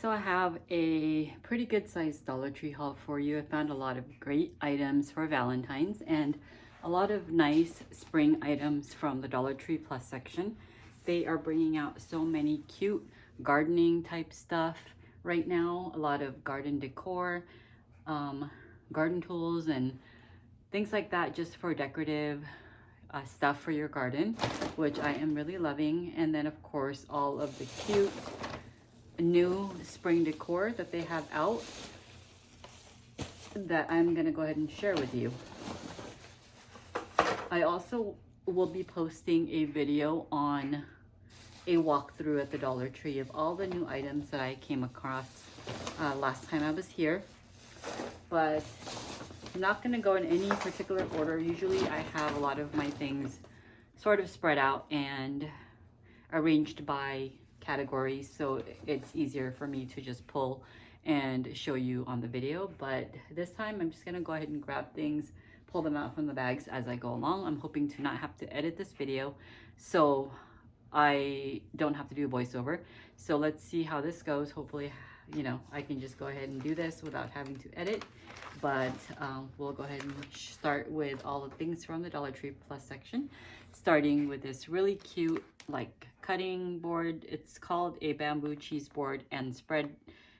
So I have a pretty good sized Dollar Tree haul for you. I found a lot of great items for Valentine's and a lot of nice spring items from the Dollar Tree Plus section. They are bringing out so many cute gardening type stuff right now. A lot of garden decor, garden tools and things like that, just for decorative stuff for your garden, which I am really loving. And then of course all of the cute new spring decor that they have out that I'm gonna go ahead and share with you. I also will be posting a video on a walkthrough at the Dollar Tree of all the new items that I came across last time I was here, but I'm not gonna go in any particular order. Usually I have a lot of my things sort of spread out and arranged by categories, so it's easier for me to just pull and show you on the video. But this time I'm just gonna go ahead and grab things, pull them out from the bags as I go along. I'm hoping to not have to edit this video, so I don't have to do a voiceover. So let's see how this goes. Hopefully, you know, I can just go ahead and do this without having to edit. But we'll go ahead and start with all the things from the Dollar Tree Plus section, starting with this really cute like cutting board. It's called a bamboo cheese board and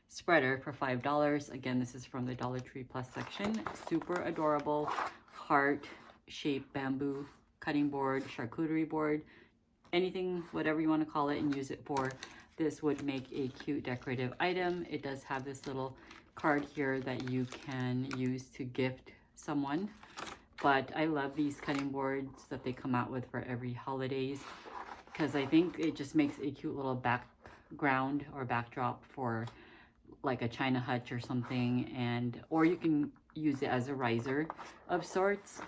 spreader for $5. Again, this is from the Dollar Tree Plus section. Super adorable heart shaped bamboo cutting board, charcuterie board, anything, whatever you want to call it and use it for. This would make a cute decorative item. It does have this little card here that you can use to gift someone. But I love these cutting boards that they come out with for every holidays, because I think it just makes a cute little background or backdrop for like a china hutch or something. And or you can use it as a riser of sorts,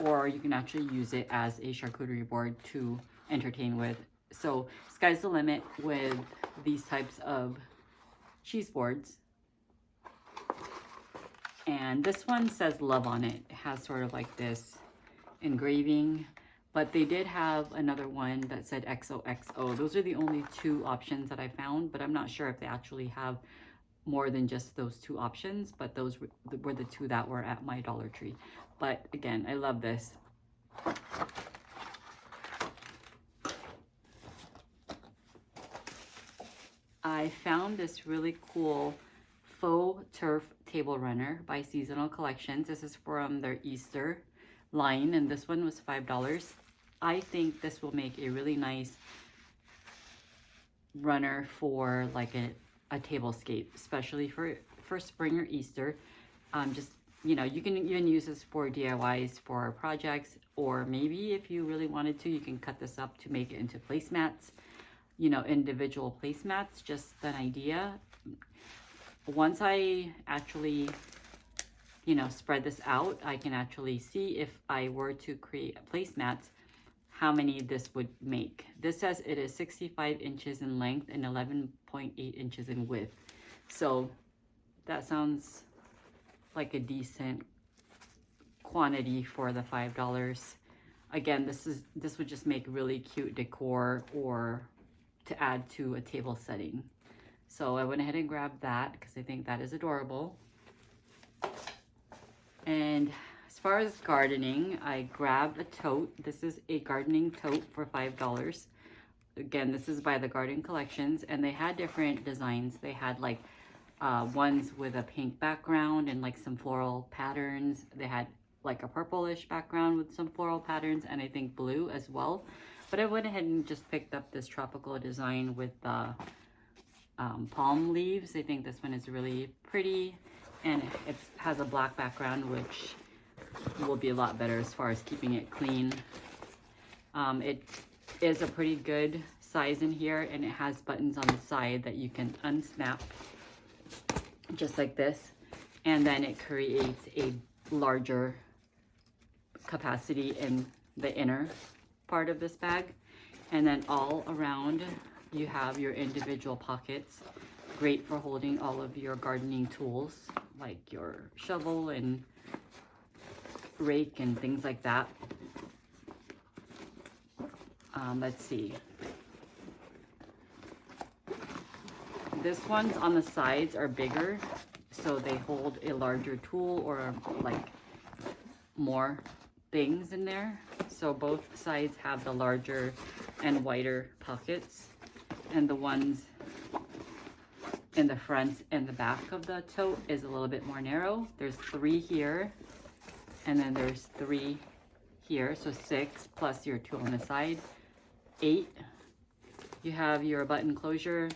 or you can actually use it as a charcuterie board to entertain with. So sky's the limit with these types of cheese boards. And this one says love on it. It has sort of like this engraving, but they did have another one that said XOXO. Those are the only two options that I found, but I'm not sure if they actually have more than just those two options, but those were the two that were at my Dollar Tree. But again, I love this. I found this really cool faux turf table runner by Seasonal Collections. This is from their Easter line, and this one was $5. I think this will make a really nice runner for like a tablescape, especially for spring or Easter. Just, you know, you can even use this for DIYs for projects, or maybe if you really wanted to, you can cut this up to make it into placemats, you know, individual placemats. Just an idea. Once I actually, you know, spread this out, I can actually see if I were to create placemats, how many this would make. This says it is 65 inches in length and 11.8 inches in width. So that sounds like a decent quantity for the $5. Again, this would just make really cute decor or to add to a table setting. So I went ahead and grabbed that because I think that is adorable. And as far as gardening, I grabbed a tote. This is a gardening tote for $5. Again, this is by the Garden Collections, and they had different designs. They had like ones with a pink background and like some floral patterns. They had like a purplish background with some floral patterns, and I think blue as well. But I went ahead and just picked up this tropical design with the palm leaves. I think this one is really pretty, and it has a black background, which will be a lot better as far as keeping it clean. It is a pretty good size in here, and it has buttons on the side that you can unsnap just like this, and then it creates a larger capacity in the inner part of this bag. And then all around you have your individual pockets, great for holding all of your gardening tools like your shovel and rake and things like that. Let's see. This one's on the sides are bigger, so they hold a larger tool or like more things in there. So both sides have the larger and wider pockets, and the ones in the front and the back of the tote is a little bit more narrow. There's 3 here, and then there's 3 here, so 6 plus your 2 on the side, 8. You have your button closure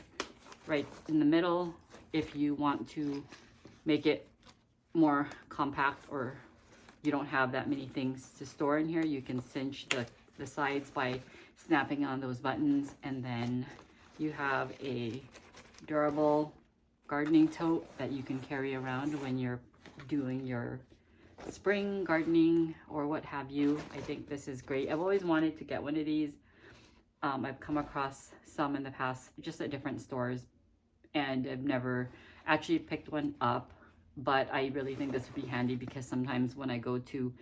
right in the middle. If you want to make it more compact, or you don't have that many things to store in here, you can cinch the sides by snapping on those buttons. And then you have a durable gardening tote that you can carry around when you're doing your spring gardening or what have you. I think this is great. I've always wanted to get one of these. I've come across some in the past just at different stores, and I've never actually picked one up, but I really think this would be handy because sometimes when I go to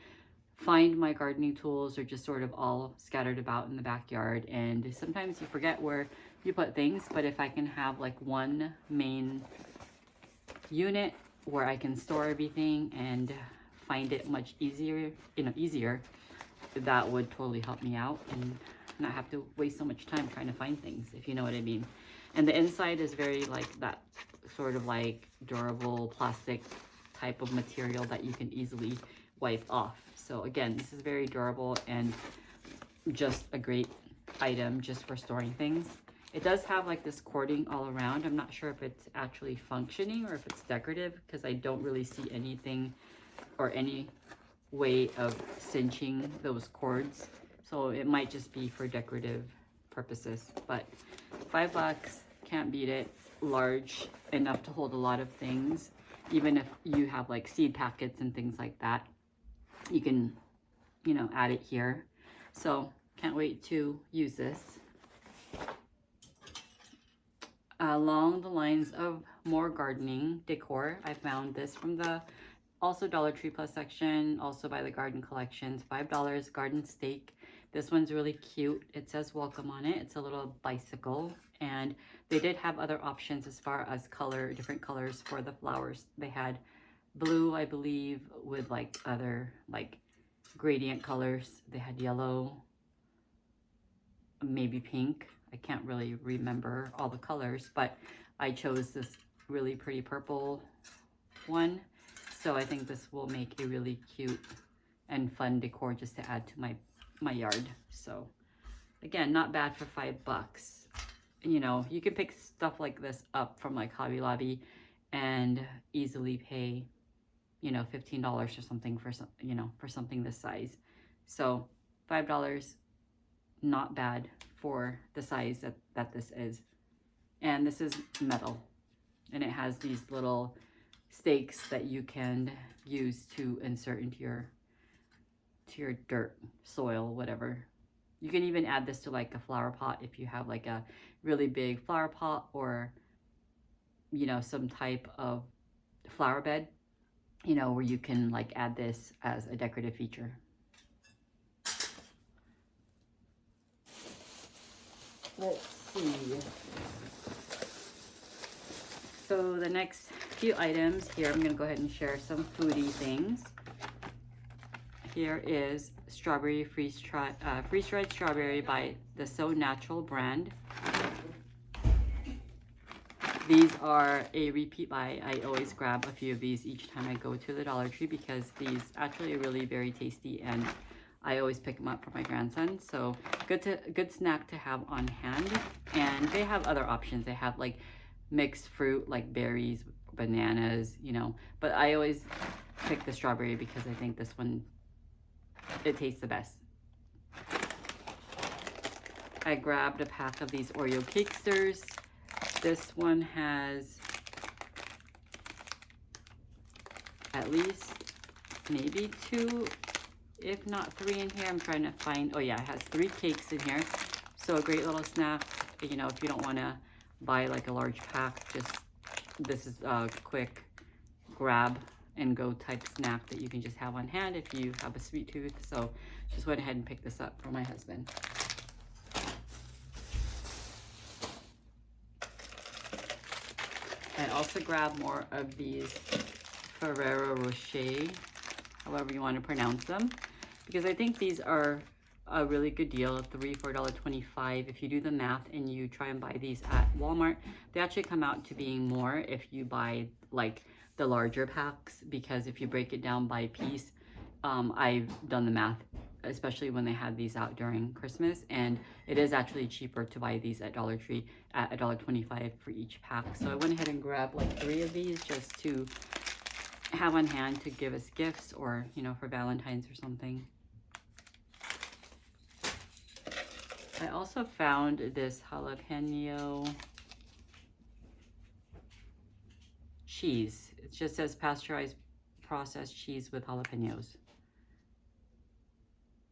find my gardening tools, they're just sort of all scattered about in the backyard, and sometimes you forget where you put things. But if I can have like one main unit where I can store everything and find it much easier, that would totally help me out and not have to waste so much time trying to find things, if you know what I mean. And the inside is very like that sort of like durable plastic type of material that you can easily wipe off. So again, this is very durable and just a great item just for storing things. It does have like this cording all around. I'm not sure if it's actually functioning or if it's decorative, because I don't really see anything or any way of cinching those cords. So it might just be for decorative purposes, but $5, can't beat it. Large enough to hold a lot of things. Even if you have like seed packets and things like that, you can, add it here. So can't wait to use this. Along the lines of more gardening decor, I found this from the also Dollar Tree Plus section, also by the Garden Collections, $5 garden stake. This one's really cute. It says welcome on it. It's a little bicycle, and they did have other options as far as different colors for the flowers. They had blue, I believe, with like other like gradient colors. They had yellow, maybe pink. I can't really remember all the colors, but I chose this really pretty purple one. So I think this will make a really cute and fun decor just to add to my yard. So again, not bad for $5. You can pick stuff like this up from like Hobby Lobby and easily pay, $15 or something for for something this size. So $5, not bad for the size that this is. And this is metal, and it has these little stakes that you can use to insert into your dirt, soil, whatever. You can even add this to like a flower pot if you have like a really big flower pot, or some type of flower bed, where you can like add this as a decorative feature. Let's see. So the next few items here, I'm gonna go ahead and share some foodie things. Here is strawberry freeze-dried strawberry by the So Natural brand. These are a repeat buy. I always grab a few of these each time I go to the Dollar Tree because these actually are really very tasty, and I always pick them up for my grandson. So good snack to have on hand. And they have other options. They have like mixed fruit like berries, bananas, but I always pick the strawberry because I think this one, it tastes the best. I grabbed a pack of these Oreo Cakesters. This one has at least maybe 2, if not 3 in here. I'm trying to find, oh yeah, it has 3 cakes in here. So a great little snack, if you don't want to buy like a large pack, this is a quick grab and go type snack that you can just have on hand if you have a sweet tooth. So just went ahead and picked this up for my husband. I also grabbed more of these Ferrero Rocher, however you want to pronounce them, because I think these are a really good deal, three for $1.25. If you do the math and you try and buy these at Walmart, they actually come out to being more if you buy like the larger packs, because if you break it down by piece, I've done the math, especially when they had these out during Christmas, and it is actually cheaper to buy these at Dollar Tree at $1.25 for each pack. So I went ahead and grabbed like 3 of these just to have on hand to give as gifts, or you know, for Valentine's or something. I also found this jalapeno cheese. It just says pasteurized processed cheese with jalapenos.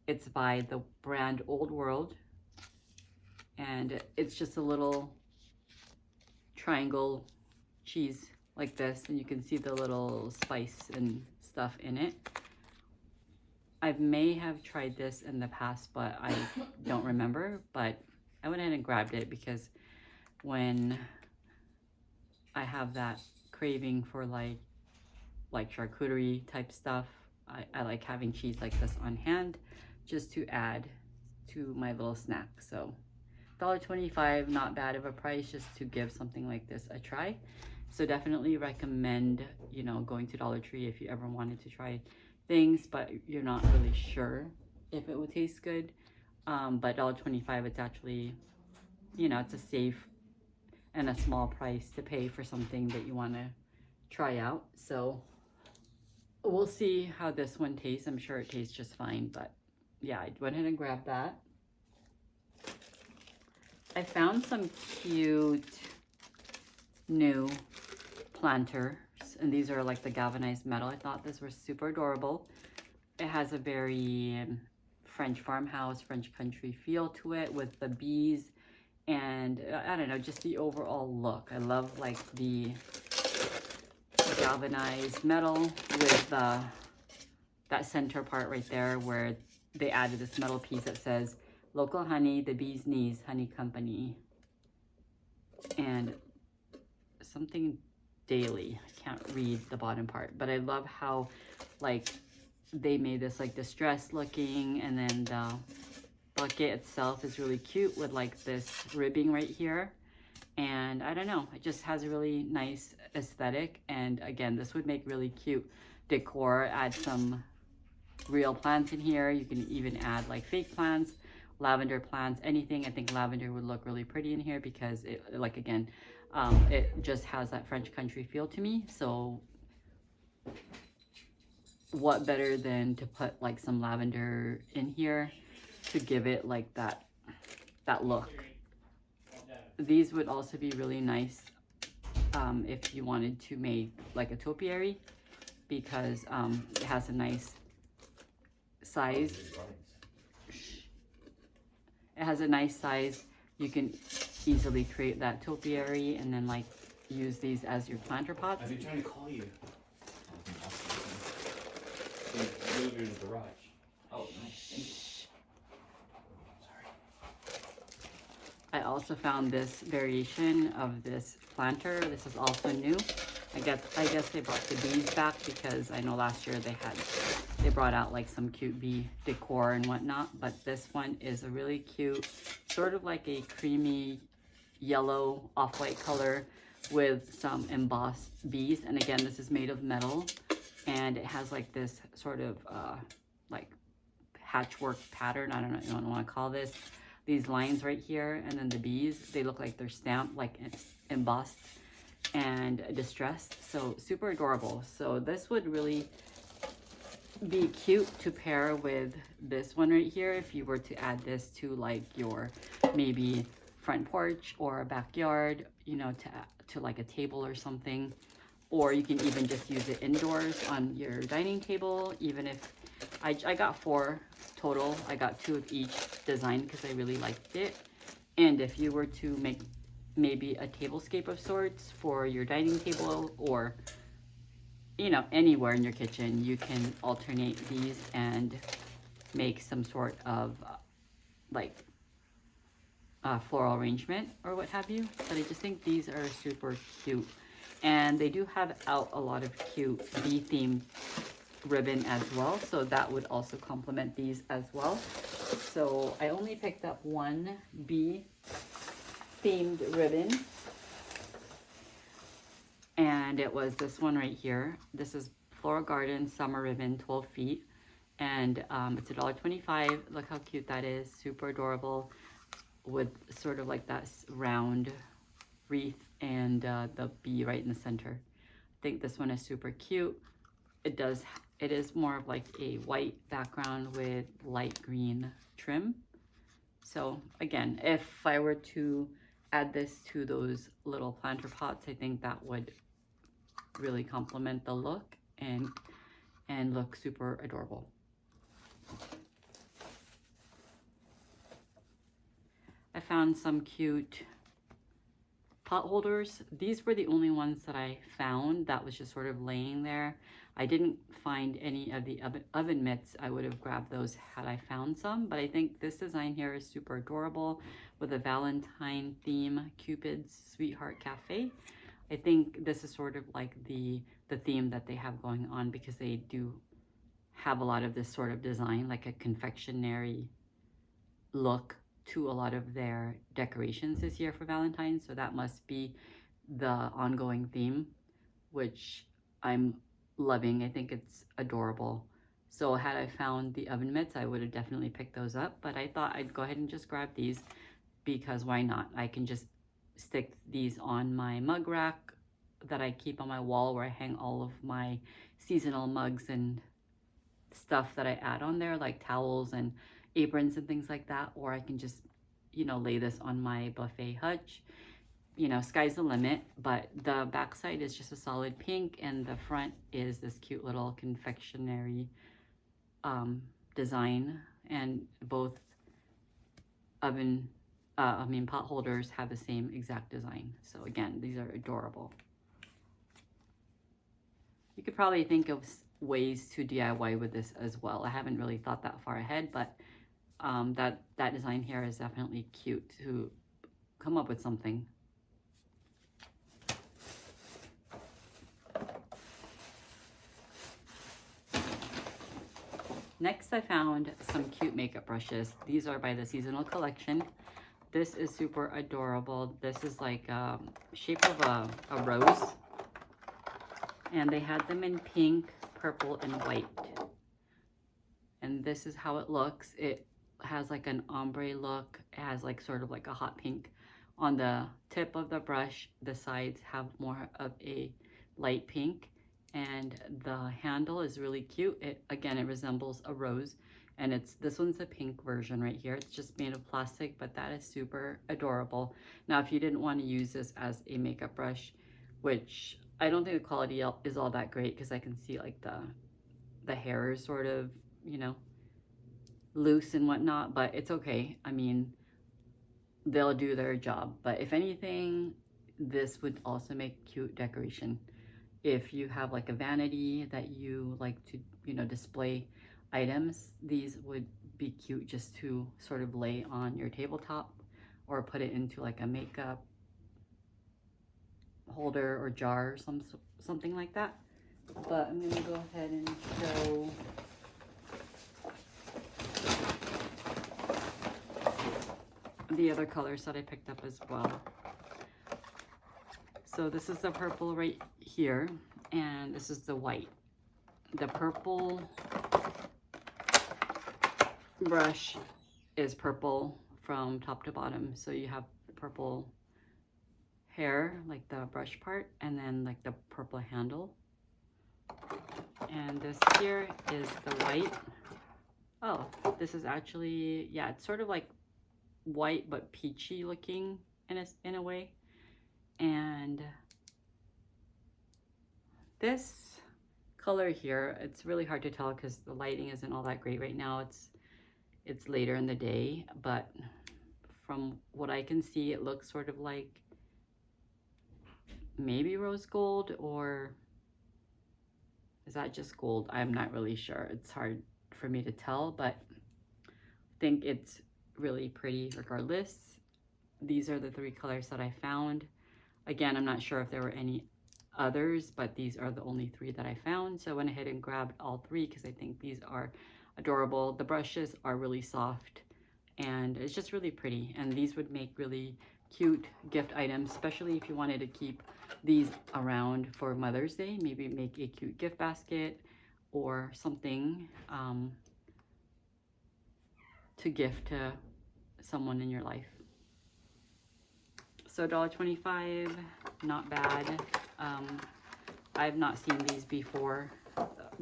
It's by the brand Old World, and it's just a little triangle cheese like this, and you can see the little spice and stuff in it. I may have tried this in the past, but I don't remember, but I went ahead and grabbed it because when I have that craving for like charcuterie type stuff, I like having cheese like this on hand just to add to my little snack. So $1.25, not bad of a price just to give something like this a try. So definitely recommend, you know, going to Dollar Tree if you ever wanted to try things but you're not really sure if it would taste good. But $1.25, it's actually, you know, it's a safe and a small price to pay for something that you want to try out. So we'll see how this one tastes. I'm sure it tastes just fine, but yeah, I went ahead and grabbed that. I found some cute new planters, and these are like the galvanized metal. I thought this was super adorable. It has a very French farmhouse, French country feel to it with the bees, and I don't know, just the overall look. I love like the galvanized metal with that center part right there where they added this metal piece that says local honey, the bee's knees honey company, and something daily. I can't read the bottom part, but I love how like they made this like distressed looking, and then the bucket itself is really cute with like this ribbing right here. And I don't know, it just has a really nice aesthetic. And again, this would make really cute decor. Add some real plants in here. You can even add like fake plants, lavender plants, anything. I think lavender would look really pretty in here because it, like, again, it just has that French country feel to me. So what better than to put like some lavender in here to give it like that look. These would also be really nice if you wanted to make like a topiary, because it has a nice size. It has a nice size. You can easily create that topiary and then like use these as your planter pots. I've been trying to call you. Move in the garage. Oh, nice. Thank you. I also found this variation of this planter. This is also new. I guess they brought the bees back because I know last year they brought out like some cute bee decor and whatnot, but this one is a really cute, sort of like a creamy yellow off-white color with some embossed bees. And again, this is made of metal, and it has like this sort of like patchwork pattern. I don't know what you want to call this. These lines right here, and then the bees, they look like they're stamped, like it's embossed and distressed. So super adorable. So this would really be cute to pair with this one right here if you were to add this to like your maybe front porch or backyard, you know, to like a table or something. Or you can even just use it indoors on your dining table. Even if I got 4 total, I got 2 of each design because I really liked it. And if you were to make maybe a tablescape of sorts for your dining table, or you know, anywhere in your kitchen, you can alternate these and make some sort of like floral arrangement or what have you. But I just think these are super cute. And they do have out a lot of cute bee-themed ribbon as well, so that would also complement these as well. So I only picked up one bee-themed ribbon, and it was this one right here. This is Floral Garden Summer Ribbon, 12 feet, and it's $1.25. Look how cute that is, super adorable, with sort of like that round wreath and the bee right in the center. I think this one is super cute. It is more of like a white background with light green trim. So again, if I were to add this to those little planter pots, I think that would really complement the look and look super adorable. I found some cute pot holders. These were the only ones that I found that was just sort of laying there. I didn't find any of the oven mitts. I would have grabbed those had I found some, but I think this design here is super adorable with a Valentine theme, Cupid's Sweetheart Cafe. I think this is sort of like the theme that they have going on, because they do have a lot of this sort of design, like a confectionery look to a lot of their decorations this year for Valentine's. So that must be the ongoing theme, which I'm loving. I think it's adorable. So had I found the oven mitts, I would have definitely picked those up, but I thought I'd go ahead and just grab these, because why not? I can just stick these on my mug rack that I keep on my wall, where I hang all of my seasonal mugs and stuff that I add on there, like towels and aprons and things like that. Or I can just, you know, lay this on my buffet hutch. You know, sky's the limit. But the back side is just a solid pink, and the front is this cute little confectionery design, and both pot holders have the same exact design. So again, these are adorable. You could probably think of ways to DIY with this as well. I haven't really thought that far ahead, but that design here is definitely cute to come up with something. Next, I found some cute makeup brushes. These are by the seasonal collection. This is super adorable. This is like shape of a rose. And they had them in pink, purple, and white. And this is how it looks. It has like an ombre look. It has like sort of like a hot pink on the tip of the brush. The sides have more of a light pink, and the handle is really cute. Again, it resembles a rose, and this one's a pink version right here. It's just made of plastic, but that is super adorable. Now, if you didn't want to use this as a makeup brush, which I don't think the quality is all that great, because I can see like the hair is sort of, you know, loose and whatnot, but it's okay. I mean, they'll do their job. But if anything, this would also make cute decoration. If you have like a vanity that you like to, you know, display items, these would be cute just to sort of lay on your tabletop, or put it into like a makeup holder or jar or something like that. But I'm gonna go ahead and show the other colors that I picked up as well. So this is the purple right here, and this is the white. The purple brush is purple from top to bottom. So you have the purple hair, like the brush part, and then like the purple handle. And this here is the white. Oh, this is actually, yeah, it's sort of like white but peachy looking in a way. And this color here, it's really hard to tell because the lighting isn't all that great right now. It's later in the day, but from what I can see, it looks sort of like maybe rose gold, or is that just gold? I'm not really sure. It's hard for me to tell, but I think it's really pretty regardless. These are the 3 colors that I found. Again, I'm not sure if there were any others, but these are the only 3 that I found. So I went ahead and grabbed all 3 because I think these are adorable. The brushes are really soft and it's just really pretty. And these would make really cute gift items, especially if you wanted to keep these around for Mother's Day. Maybe make a cute gift basket or something to gift to someone in your life. So $1.25, not bad. I've not seen these before.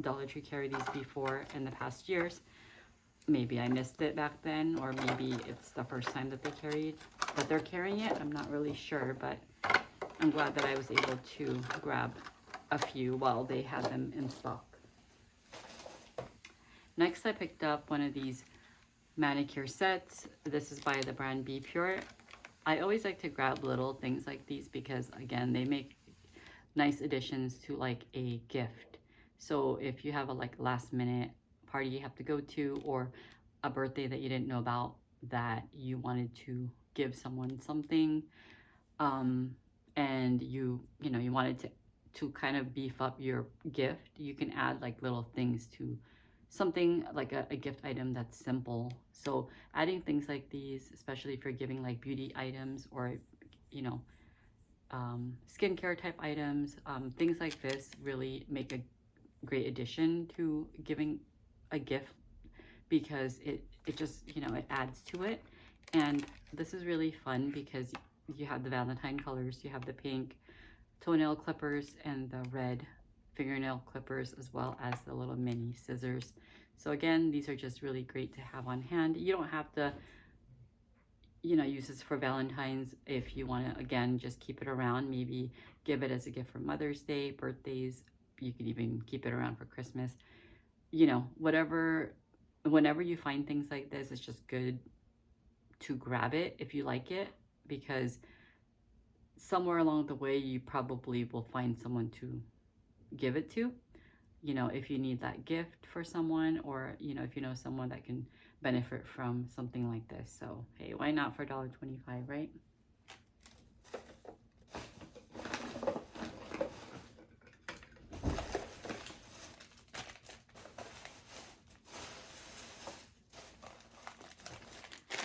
Dollar Tree carried these before in the past years. Maybe I missed it back then, or maybe it's the first time that they carried, but they're carrying it. I'm not really sure, but I'm glad that I was able to grab a few while they had them in stock. Next, I picked up one of these manicure sets. This is by the brand Be Pure. I always like to grab little things like these because, again, they make nice additions to like a gift. So if you have a like last minute party you have to go to, or a birthday that you didn't know about that you wanted to give someone something, and you wanted to kind of beef up your gift, you can add like little things to something like a gift item that's simple. So adding things like these, especially if you're giving like beauty items or skincare type items, things like this really make a great addition to giving a gift, because it just it adds to it. And this is really fun because you have the Valentine colors, you have the pink toenail clippers and the red fingernail clippers, as well as the little mini scissors. So again, these are just really great to have on hand. You don't have to use this for Valentine's. If you want to, again, just keep it around, maybe give it as a gift for Mother's Day, birthdays. You could even keep it around for Christmas. Whatever, whenever you find things like this, it's just good to grab it if you like it, because somewhere along the way you probably will find someone to give it to, if you need that gift for someone, or if you know someone that can benefit from something like this. So hey, why not for $1.25, right?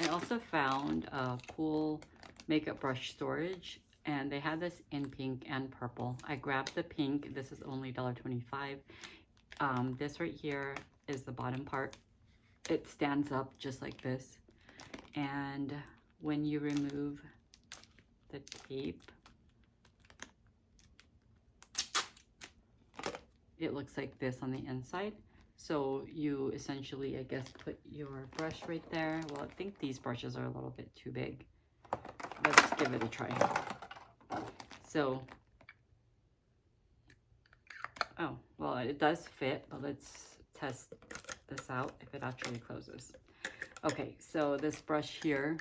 I also found a cool makeup brush storage, and they had this in pink and purple. I grabbed the pink. This is only $1.25. This right here is the bottom part. It stands up just like this, and when you remove the tape, it looks like this on the inside. So you essentially, I guess, put your brush right there. Well, I think these brushes are a little bit too big. Let's give it a try. So, oh, well, it does fit, but let's test this out if it actually closes. Okay, so this brush here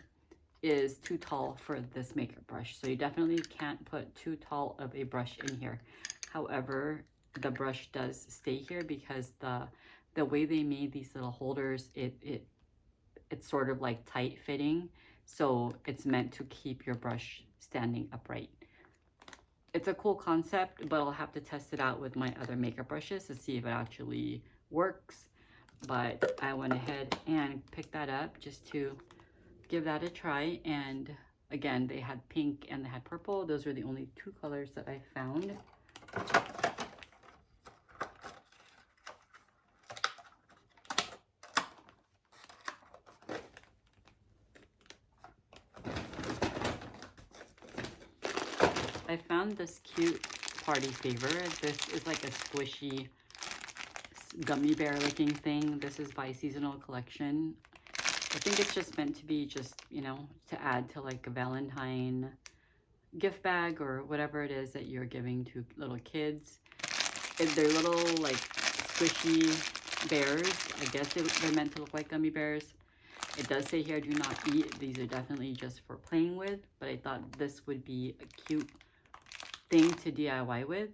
is too tall for this makeup brush. So you definitely can't put too tall of a brush in here. However, the brush does stay here because the way they made these little holders, it's sort of like tight fitting. So it's meant to keep your brush standing upright. It's a cool concept, but I'll have to test it out with my other makeup brushes to see if it actually works. But I went ahead and picked that up just to give that a try. And again, they had pink and they had purple. Those were the only 2 colors that I found. I found this cute party saver. This is like a squishy gummy bear looking thing. This is by Seasonal Collection. I think it's just meant to be just, to add to like a Valentine gift bag or whatever it is that you're giving to little kids. They're little like squishy bears. I guess they're meant to look like gummy bears. It does say here, do not eat. These are definitely just for playing with, but I thought this would be a cute thing to DIY with.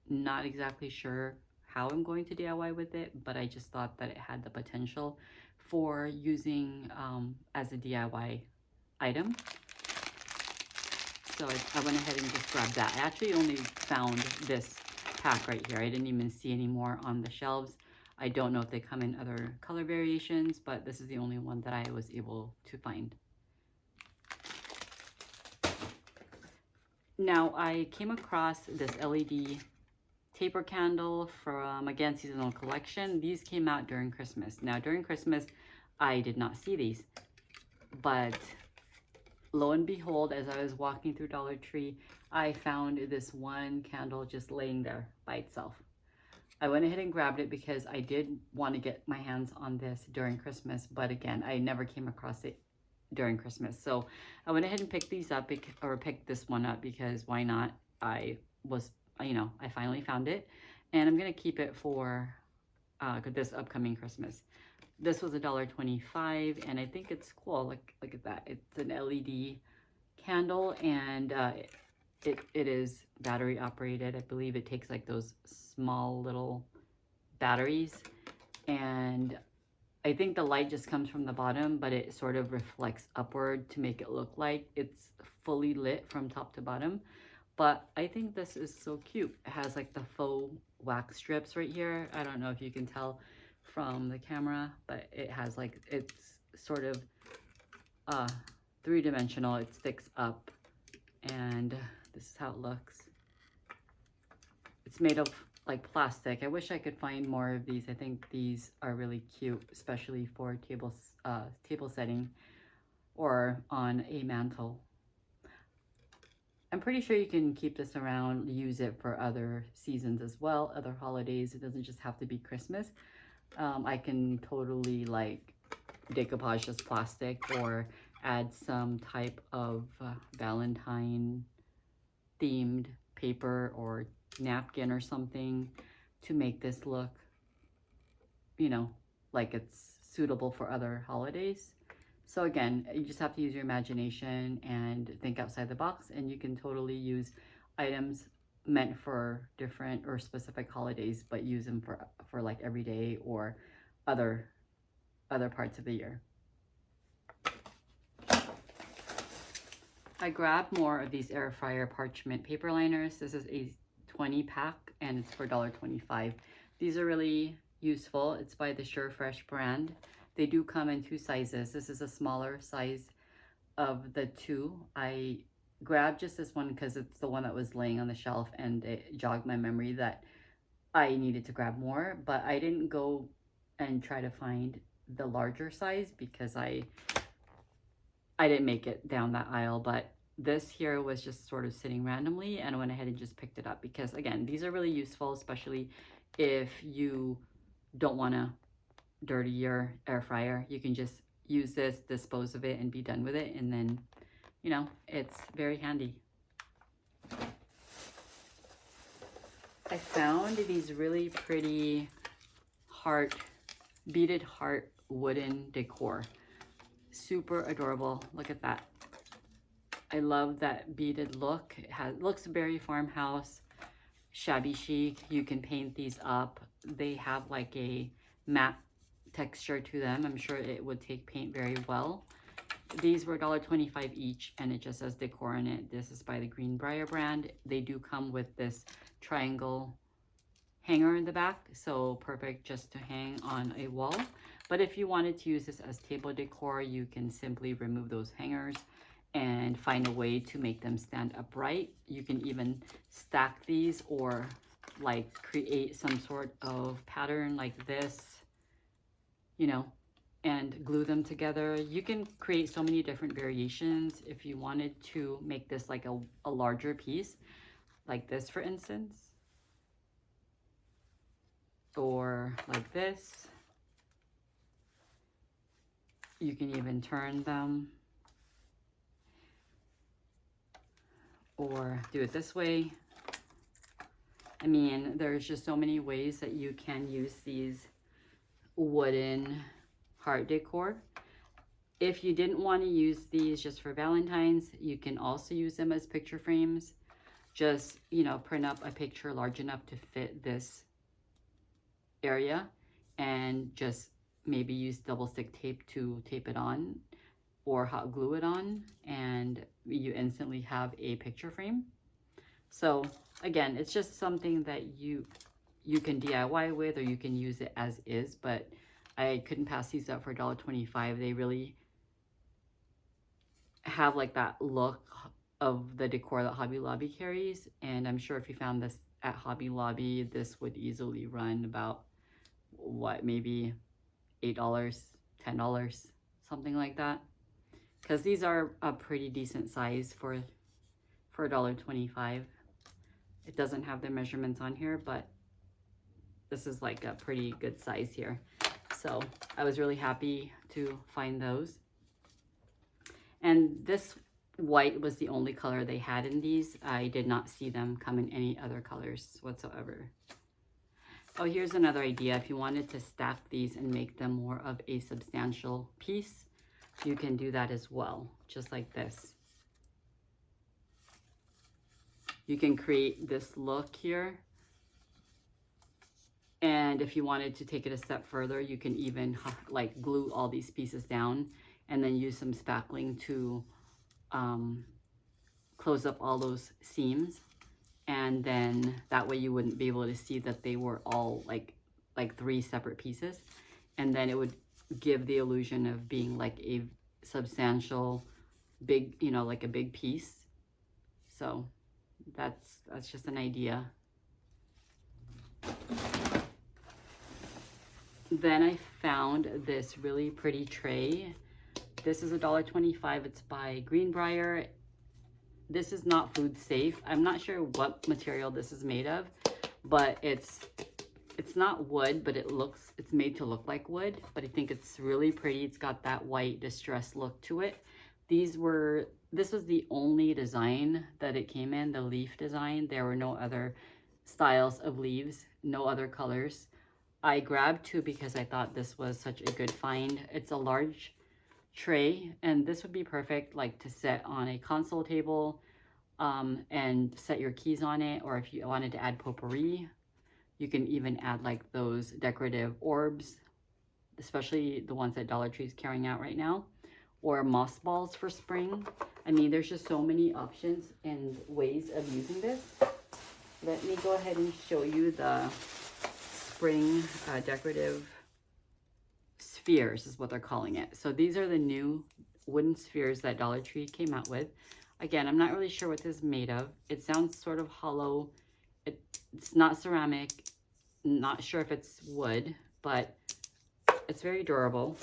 Not exactly sure how I'm going to DIY with it, but I just thought that it had the potential for using as a DIY item. So I went ahead and just grabbed that. I actually only found this pack right here. I didn't even see any more on the shelves. I don't know if they come in other color variations, but this is the only one that I was able to find. Now I came across this LED taper candle from, again, seasonal collection. These came out during Christmas. Now during Christmas, I did not see these, but lo and behold, as I was walking through Dollar Tree, I found this one candle just laying there by itself. I went ahead and grabbed it because I did want to get my hands on this during Christmas, but again, I never came across it during Christmas. So I went ahead and picked these up, or picked this one up, because why not? I was, you know, I finally found it, and I'm going to keep it for this upcoming Christmas. This was $1.25, and I think it's cool. Look at that. It's an LED candle, and it is battery operated. I believe it takes like those small little batteries, and I think the light just comes from the bottom, but it sort of reflects upward to make it look like it's fully lit from top to bottom. But I think this is so cute. It has like the faux wax strips right here. I don't know if you can tell from the camera, but it has like, it's sort of three-dimensional. It sticks up, and this is how it looks. It's made of like plastic. I wish I could find more of these. I think these are really cute, especially for table setting or on a mantle. I'm pretty sure you can keep this around, use it for other seasons as well, other holidays. It doesn't just have to be Christmas. I can totally like decoupage this plastic or add some type of Valentine themed paper or napkin or something to make this look, you know, like it's suitable for other holidays. So again, you just have to use your imagination and think outside the box, and you can totally use items meant for different or specific holidays, but use them for like every day or other parts of the year. I grabbed more of these air fryer parchment paper liners. This is a 20 pack, and it's for $1.25. These are really useful. It's by the SureFresh brand. They do come in 2 sizes. This is a smaller size of the 2. I grabbed just this one because it's the one that was laying on the shelf, and it jogged my memory that I needed to grab more, but I didn't go and try to find the larger size because I didn't make it down that aisle. But this here was just sort of sitting randomly, and I went ahead and just picked it up because, again, these are really useful, especially if you don't want to dirty your air fryer. You can just use this, dispose of it, and be done with it, and then, you know, it's very handy. I found these really pretty beaded heart wooden decor. Super adorable. Look at that. I love that beaded look. It looks very farmhouse, shabby chic. You can paint these up. They have like a matte texture to them. I'm sure it would take paint very well. These were $1.25 each, and it just says Decor in it. This is by the Greenbrier brand. They do come with this triangle hanger in the back, so perfect just to hang on a wall. But if you wanted to use this as table decor, you can simply remove those hangers and find a way to make them stand upright. You can even stack these or like create some sort of pattern like this, you know, and glue them together. You can create so many different variations if you wanted to make this like a larger piece, like this for instance, or like this. You can even turn them or do it this way. I mean, there's just so many ways that you can use these wooden heart decor. If you didn't want to use these just for Valentine's, you can also use them as picture frames. Just, you know, print up a picture large enough to fit this area and just maybe use double stick tape to tape it on. or hot glue it on, and you instantly have a picture frame. So again, it's just something that you can DIY with, or you can use it as is, but I couldn't pass these up for $1.25. They really have like that look of the decor that Hobby Lobby carries, and I'm sure if you found this at Hobby Lobby, this would easily run about, what, maybe $8, $10, something like that, because these are a pretty decent size for $1.25. It doesn't have the measurements on here, but this is like a pretty good size here. So I was really happy to find those. And this white was the only color they had in these. I did not see them come in any other colors whatsoever. Oh, here's another idea. If you wanted to stack these and make them more of a substantial piece, you can do that as well, just like this. You can create this look here. And if you wanted to take it a step further, you can even like glue all these pieces down and then use some spackling to close up all those seams. And then that way you wouldn't be able to see that they were all like 3 separate pieces. And then it would give the illusion of being like a substantial big, you know, like a big piece. So that's just an idea. Then I found this really pretty tray. This is $1.25. It's by Greenbrier. This is not food safe. I'm not sure what material this is made of, but it's not wood, but it's made to look like wood, but I think it's really pretty. It's got that white distressed look to it. This was the only design that it came in, the leaf design. There were no other styles of leaves, no other colors. I grabbed 2 because I thought this was such a good find. It's a large tray, and this would be perfect like to set on a console table and set your keys on it, or if you wanted to add potpourri, you can even add like those decorative orbs, especially the ones that Dollar Tree is carrying out right now, or moss balls for spring. I mean, there's just so many options and ways of using this. Let me go ahead and show you the spring decorative spheres is what they're calling it. So these are the new wooden spheres that Dollar Tree came out with. Again, I'm not really sure what this is made of. It sounds sort of hollow. It's not ceramic. Not sure if it's wood, but it's very durable.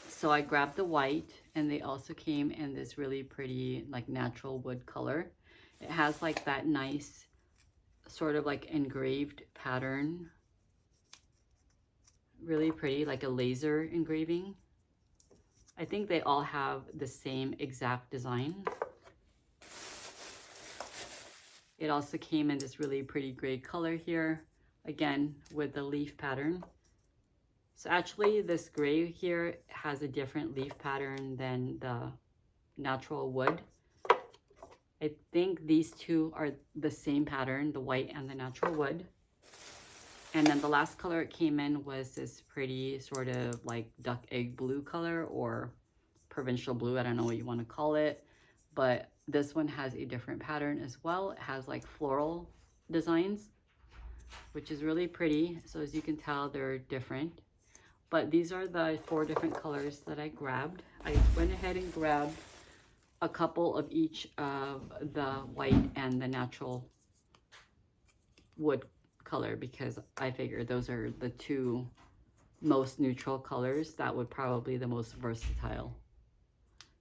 So I grabbed the white, and they also came in this really pretty like natural wood color. It has like that nice sort of like engraved pattern. Really pretty, like a laser engraving. I think they all have the same exact design. It also came in this really pretty gray color here, again with the leaf pattern. So actually this gray here has a different leaf pattern than the natural wood. I think these two are the same pattern, the white and the natural wood. And then the last color it came in was this pretty sort of like duck egg blue color, or provincial blue. I don't know what you want to call it. But this one has a different pattern as well. It has like floral designs, which is really pretty. So as you can tell, they're different. But these are the 4 different colors that I grabbed. I went ahead and grabbed a couple of each of the white and the natural wood color, because I figured those are the 2 most neutral colors that would probably be the most versatile.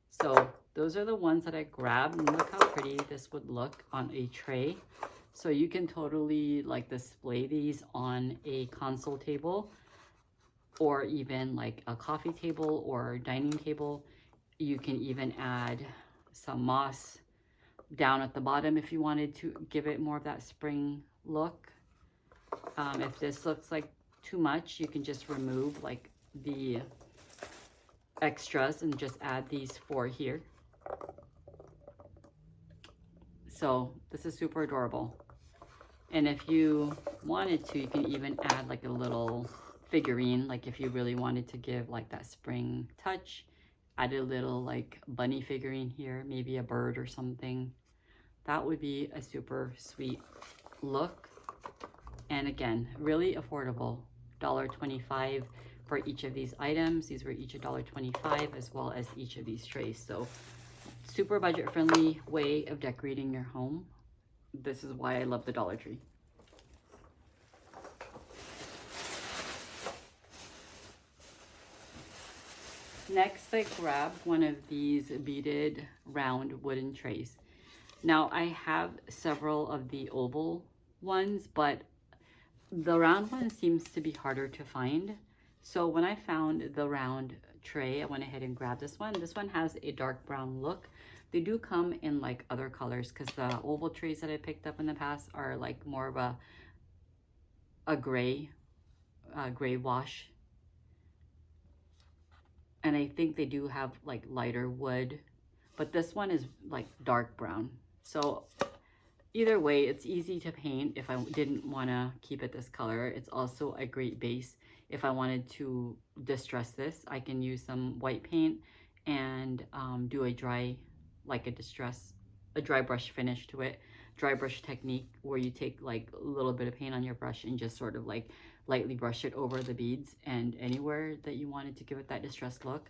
So those are the ones that I grabbed, and look how pretty this would look on a tray. So you can totally like display these on a console table, or even like a coffee table or dining table. You can even add some moss down at the bottom if you wanted to give it more of that spring look. If this looks like too much, you can just remove like the extras and just add these 4 here. So this is super adorable. And if you wanted to, you can even add like a little figurine, like if you really wanted to give like that spring touch, add a little like bunny figurine here, maybe a bird or something. That would be a super sweet look. And again, really affordable, $1.25 for each of these items. These were each $1.25, as well as each of these trays. So super budget friendly way of decorating your home. This is why I love the Dollar Tree. Next, I grabbed one of these beaded round wooden trays. Now I have several of the oval ones, but the round one seems to be harder to find. So when I found the round tray, I went ahead and grabbed this one. This one has a dark brown look. They do come in like other colors, because the oval trays that I picked up in the past are like more of a gray wash. And I think they do have like lighter wood, but this one is like dark brown. So either way, it's easy to paint if I didn't want to keep it this color. It's also a great base. If I wanted to distress this, I can use some white paint and do a dry brush finish to it. Dry brush technique, where you take like a little bit of paint on your brush and just sort of like lightly brush it over the beads and anywhere that you wanted to give it that distressed look.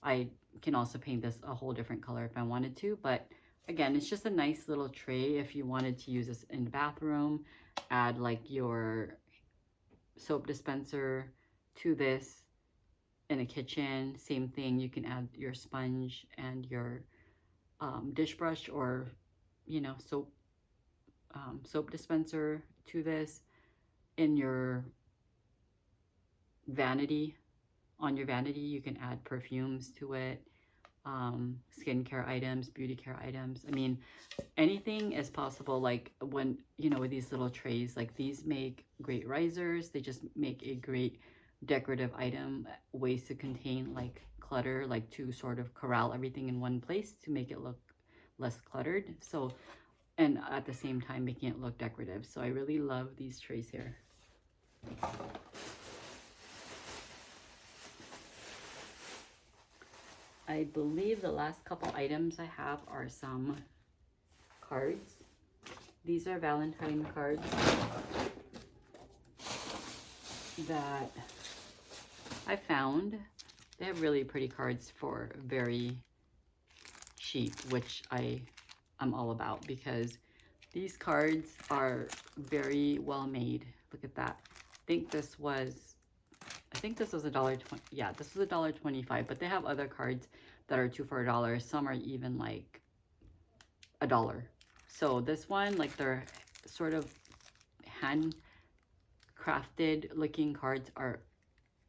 I can also paint this a whole different color if I wanted to, but again, it's just a nice little tray if you wanted to use this in the bathroom. Add like your soap dispenser to this in a kitchen. Same thing, you can add your sponge and your dish brush, or you know, soap dispenser to this in your vanity. On your vanity, you can add perfumes to it, skincare items, beauty care items. I mean, anything is possible. Like when, you know, with these little trays, like these make great risers. They just make a great decorative item, ways to contain like clutter, like to sort of corral everything in one place to make it look less cluttered. So, and at the same time making it look decorative. So I really love these trays here. I believe the last couple items I have are some cards. These are Valentine cards that I found. They have really pretty cards for very cheap, which I'm all about, because these cards are very well made. Look at that. I think this was $1.20. Yeah, this was $1.25, but they have other cards that are 2 for $1. Some are even like $1. So this one, like they're sort of handcrafted looking cards, are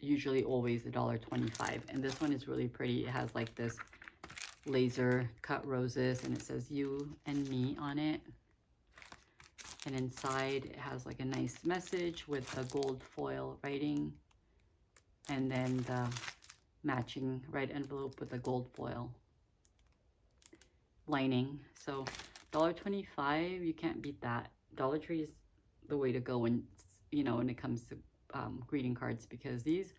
usually always $1.25. And this one is really pretty. It has like this laser cut roses, and it says "you and me" on it. And inside it has like a nice message with the gold foil writing, and then the matching red envelope with the gold foil lining. So $1.25, you can't beat that. Dollar Tree is the way to go when, you know, when it comes to greeting cards, because these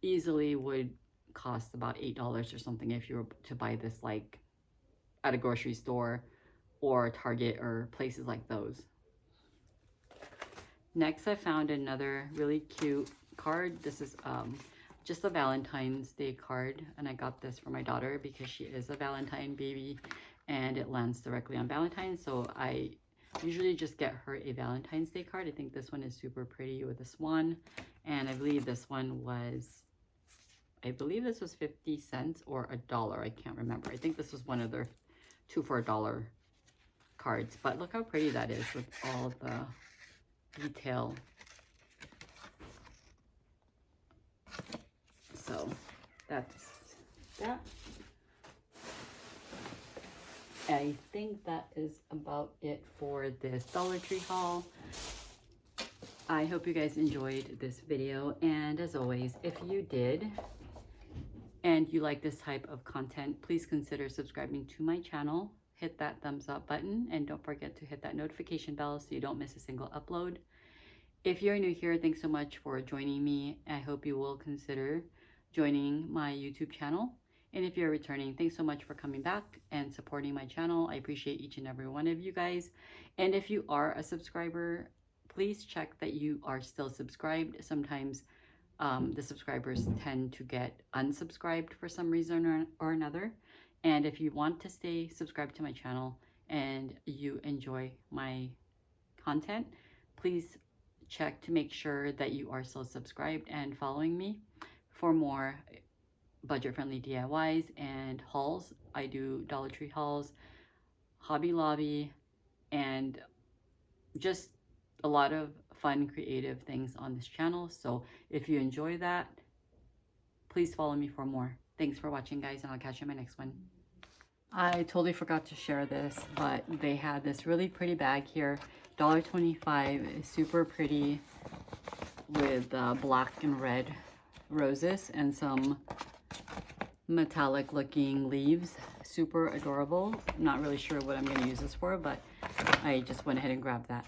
easily would cost about $8 or something if you were to buy this like at a grocery store or Target or places like those. Next, I found another really cute card. This is just a Valentine's Day card, and I got this for my daughter because she is a Valentine baby and it lands directly on Valentine's. So I usually just get her a Valentine's Day card. I think this one is super pretty with a swan, and I believe this one was, I believe this was 50 cents or $1. I can't remember. I think this was one of their 2 for $1 cards, but look how pretty that is with all the detail. So that's that. I think that is about it for this Dollar Tree haul. I hope you guys enjoyed this video, and as always, if you did and you like this type of content, please consider subscribing to my channel. Hit that thumbs up button, and don't forget to hit that notification bell so you don't miss a single upload. If you're new here, thanks so much for joining me. I hope you will consider joining my YouTube channel. And if you're returning, thanks so much for coming back and supporting my channel. I appreciate each and every one of you guys. And if you are a subscriber, please check that you are still subscribed. Sometimes the subscribers tend to get unsubscribed for some reason or another. And if you want to stay subscribed to my channel and you enjoy my content, please check to make sure that you are still subscribed and following me for more budget-friendly DIYs and hauls. I do Dollar Tree hauls, Hobby Lobby, and just a lot of fun, creative things on this channel. So if you enjoy that, please follow me for more. Thanks for watching, guys, and I'll catch you in my next one. I totally forgot to share this, but they had this really pretty bag here, $1.25. Super pretty with black and red roses and some metallic looking leaves. Super adorable. I'm not really sure what I'm going to use this for, but I just went ahead and grabbed that.